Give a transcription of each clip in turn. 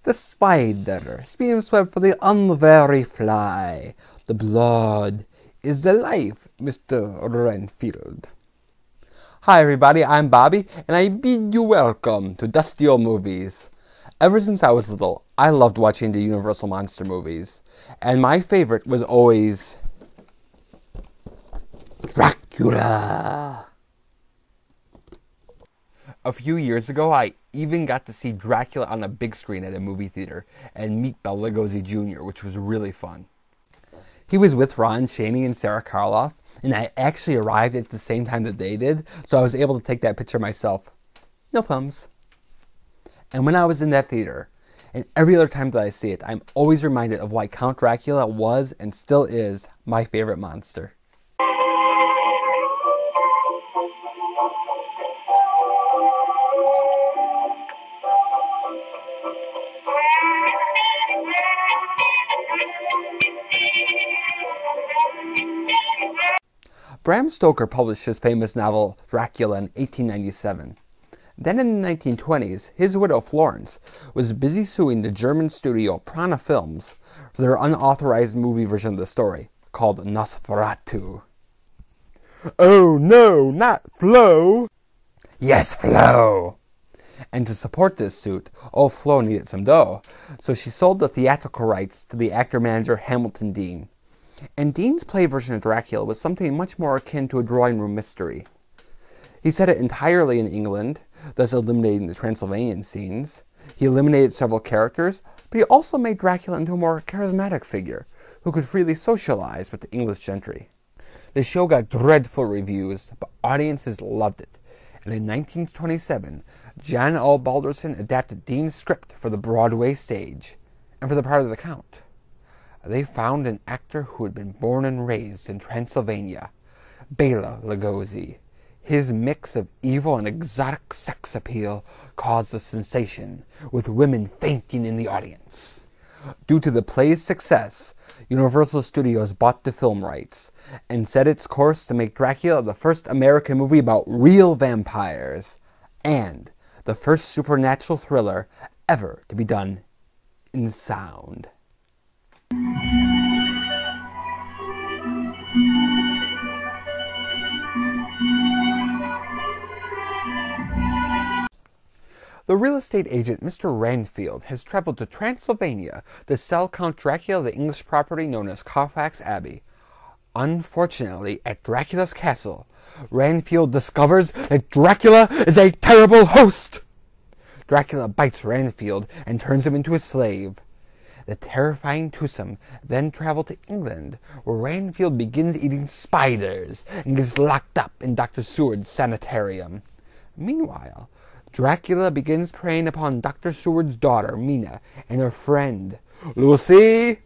The spider, spinner's web for the unwary fly. The blood is the life, Mr. Renfield. Hi everybody, I'm Bobby, and I bid you welcome to Dusty Old Movies. Ever since I was little, I loved watching the Universal Monster movies, and my favorite was always Dracula. A few years ago, I even got to see Dracula on a big screen at a movie theater and meet Bela Lugosi Jr., which was really fun. He was with Ron Chaney and Sarah Karloff, and I actually arrived at the same time that they did, so I was able to take that picture myself. No thumbs. And when I was in that theater, and every other time that I see it, I'm always reminded of why Count Dracula was and still is my favorite monster. Bram Stoker published his famous novel Dracula in 1897. Then in the 1920s, his widow Florence was busy suing the German studio Prana Films for their unauthorized movie version of the story, called Nosferatu. Oh no, not Flo! Yes, Flo! And to support this suit, old Flo needed some dough, so she sold the theatrical rights to the actor-manager Hamilton Dean. And Dean's play version of Dracula was something much more akin to a drawing room mystery. He set it entirely in England, thus eliminating the Transylvanian scenes. He eliminated several characters, but he also made Dracula into a more charismatic figure, who could freely socialize with the English gentry. The show got dreadful reviews, but audiences loved it. And in 1927, John L. Balderson adapted Dean's script for the Broadway stage, and for the part of the Count. They found an actor who had been born and raised in Transylvania, Bela Lugosi. His mix of evil and exotic sex appeal caused a sensation, with women fainting in the audience. Due to the play's success, Universal Studios bought the film rights and set its course to make Dracula the first American movie about real vampires, and the first supernatural thriller ever to be done in sound. The real estate agent Mr. Renfield has traveled to Transylvania to sell Count Dracula the English property known as Carfax Abbey. Unfortunately, at Dracula's castle, Renfield discovers that Dracula is a terrible host. Dracula bites Renfield and turns him into a slave. The terrifying twosome then travel to England, where Renfield begins eating spiders and gets locked up in Dr. Seward's sanitarium. Meanwhile, Dracula begins preying upon Dr. Seward's daughter, Mina, and her friend, Lucy,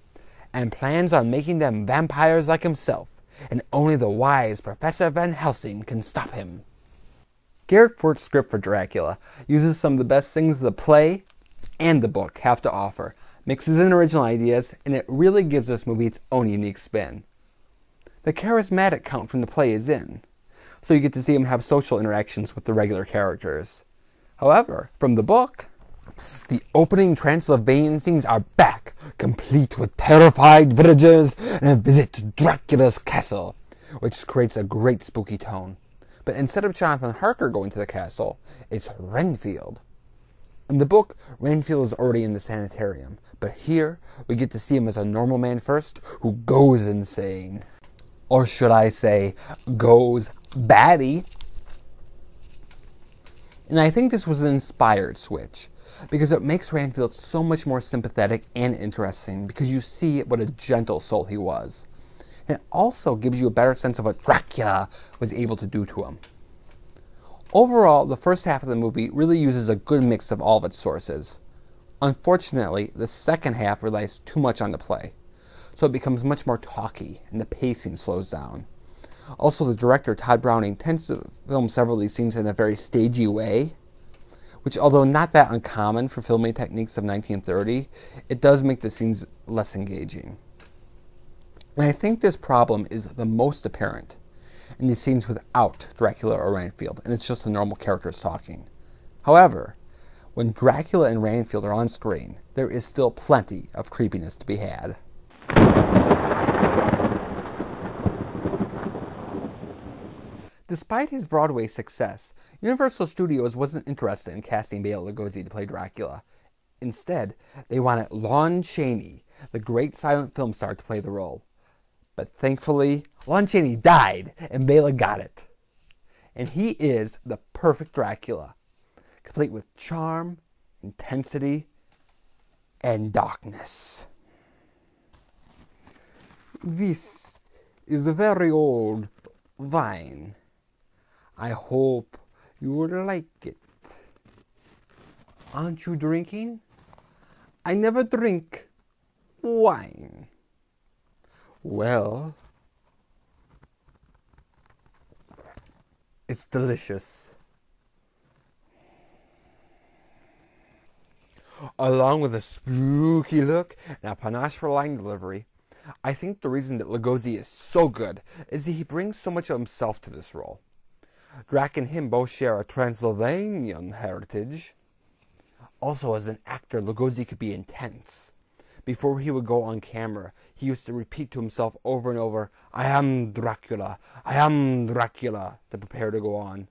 and plans on making them vampires like himself, and only the wise Professor Van Helsing can stop him. Garrett Fort's script for Dracula uses some of the best things the play and the book have to offer, mixes in original ideas, and it really gives this movie its own unique spin. The charismatic Count from the play is in, so you get to see him have social interactions with the regular characters. However, from the book, the opening Transylvanian scenes are back, complete with terrified villagers and a visit to Dracula's castle, which creates a great spooky tone. But instead of Jonathan Harker going to the castle, it's Renfield. In the book, Renfield is already in the sanitarium, but here we get to see him as a normal man first who goes insane. Or should I say, goes batty. And I think this was an inspired switch, because it makes Renfield so much more sympathetic and interesting, because you see what a gentle soul he was. And it also gives you a better sense of what Dracula was able to do to him. Overall, the first half of the movie really uses a good mix of all of its sources. Unfortunately, the second half relies too much on the play, so it becomes much more talky and the pacing slows down. Also, the director, Todd Browning, tends to film several of these scenes in a very stagey way, which, although not that uncommon for filming techniques of 1930, it does make the scenes less engaging. And I think this problem is the most apparent in these scenes without Dracula or Renfield, and it's just the normal characters talking. However, When Dracula and Ranfield are on screen, there is still plenty of creepiness to be had. Despite his Broadway success, Universal Studios wasn't interested in casting Bela Lugosi to play Dracula. Instead, they wanted Lon Chaney, the great silent film star, to play the role. But thankfully, Lon Chaney died, and Bela got it. And he is the perfect Dracula, complete with charm, intensity, and darkness. This is a very old wine. I hope you would like it. Aren't you drinking? I never drink wine. Well, it's delicious. Along with a spooky look and a panache for line delivery, I think the reason that Lugosi is so good is that he brings so much of himself to this role. Drac and him both share a Transylvanian heritage. Also, as an actor, Lugosi could be intense. Before he would go on camera, he used to repeat to himself over and over, "I am Dracula, I am Dracula," to prepare to go on.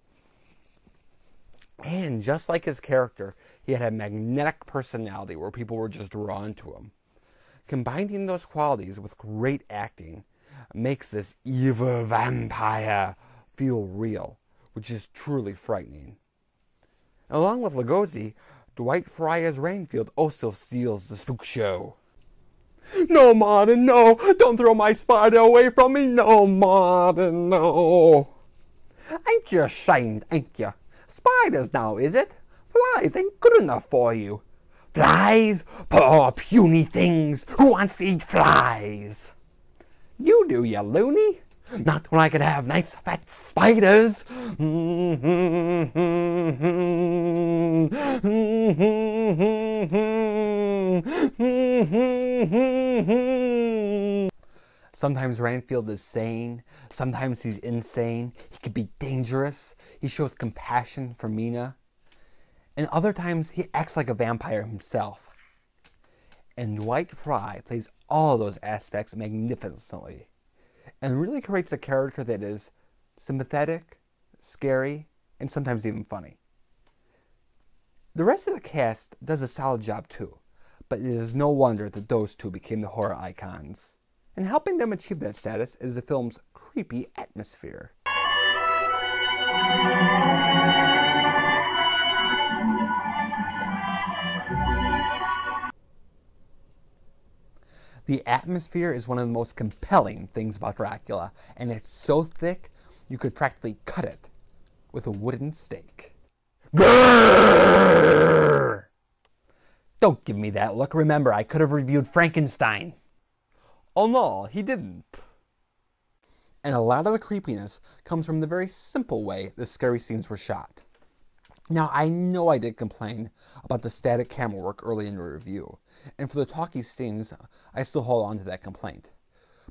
And just like his character, he had a magnetic personality where people were just drawn to him. Combining those qualities with great acting makes this evil vampire feel real, which is truly frightening. Along with Lugosi, Dwight Fry as Ranfield also seals the spook show. "No, Martin, no! Don't throw my spider away from me! No, Martin, no!" "Ain't you ashamed, ain't you? Spiders now, is it? Flies ain't good enough for you. Flies? Poor puny things! Who wants to eat flies?" "You do, you loony! Not when I could have nice fat spiders." Sometimes Ranfield is sane, sometimes he's insane, he can be dangerous, he shows compassion for Mina, and other times he acts like a vampire himself. And Dwight Fry plays all of those aspects magnificently, and really creates a character that is sympathetic, scary, and sometimes even funny. The rest of the cast does a solid job too, but it is no wonder that those two became the horror icons. And helping them achieve that status is the film's creepy atmosphere. The atmosphere is one of the most compelling things about Dracula, and it's so thick you could practically cut it with a wooden stake. Grrr! Don't give me that look. Remember, I could have reviewed Frankenstein. Oh no, he didn't. And a lot of the creepiness comes from the very simple way the scary scenes were shot. Now, I know I did complain about the static camera work early in the review, and for the talky scenes, I still hold on to that complaint.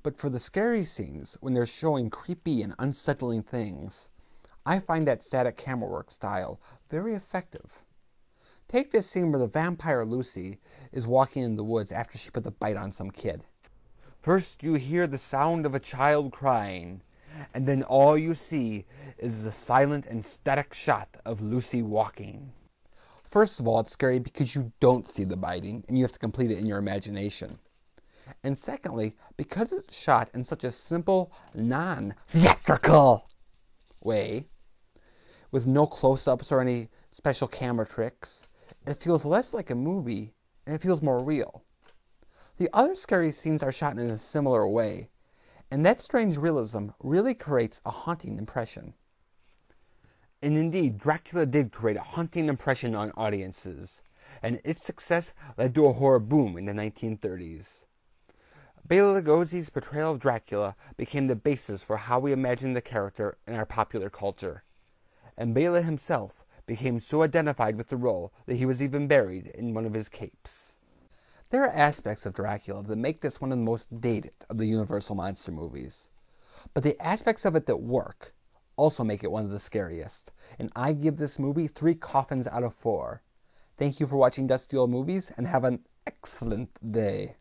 But for the scary scenes, when they're showing creepy and unsettling things, I find that static camera work style very effective. Take this scene where the vampire Lucy is walking in the woods after she put the bite on some kid. First you hear the sound of a child crying, and then all you see is the silent and static shot of Lucy walking. First of all, it's scary because you don't see the biting, and you have to complete it in your imagination. And secondly, because it's shot in such a simple, non-theatrical way, with no close-ups or any special camera tricks, it feels less like a movie, and it feels more real. The other scary scenes are shot in a similar way, and that strange realism really creates a haunting impression. And indeed, Dracula did create a haunting impression on audiences, and its success led to a horror boom in the 1930s. Bela Lugosi's portrayal of Dracula became the basis for how we imagine the character in our popular culture, and Bela himself became so identified with the role that he was even buried in one of his capes. There are aspects of Dracula that make this one of the most dated of the Universal monster movies. But the aspects of it that work also make it one of the scariest. And I give this movie 3 coffins out of 4. Thank you for watching Dusty Old Movies, and have an excellent day.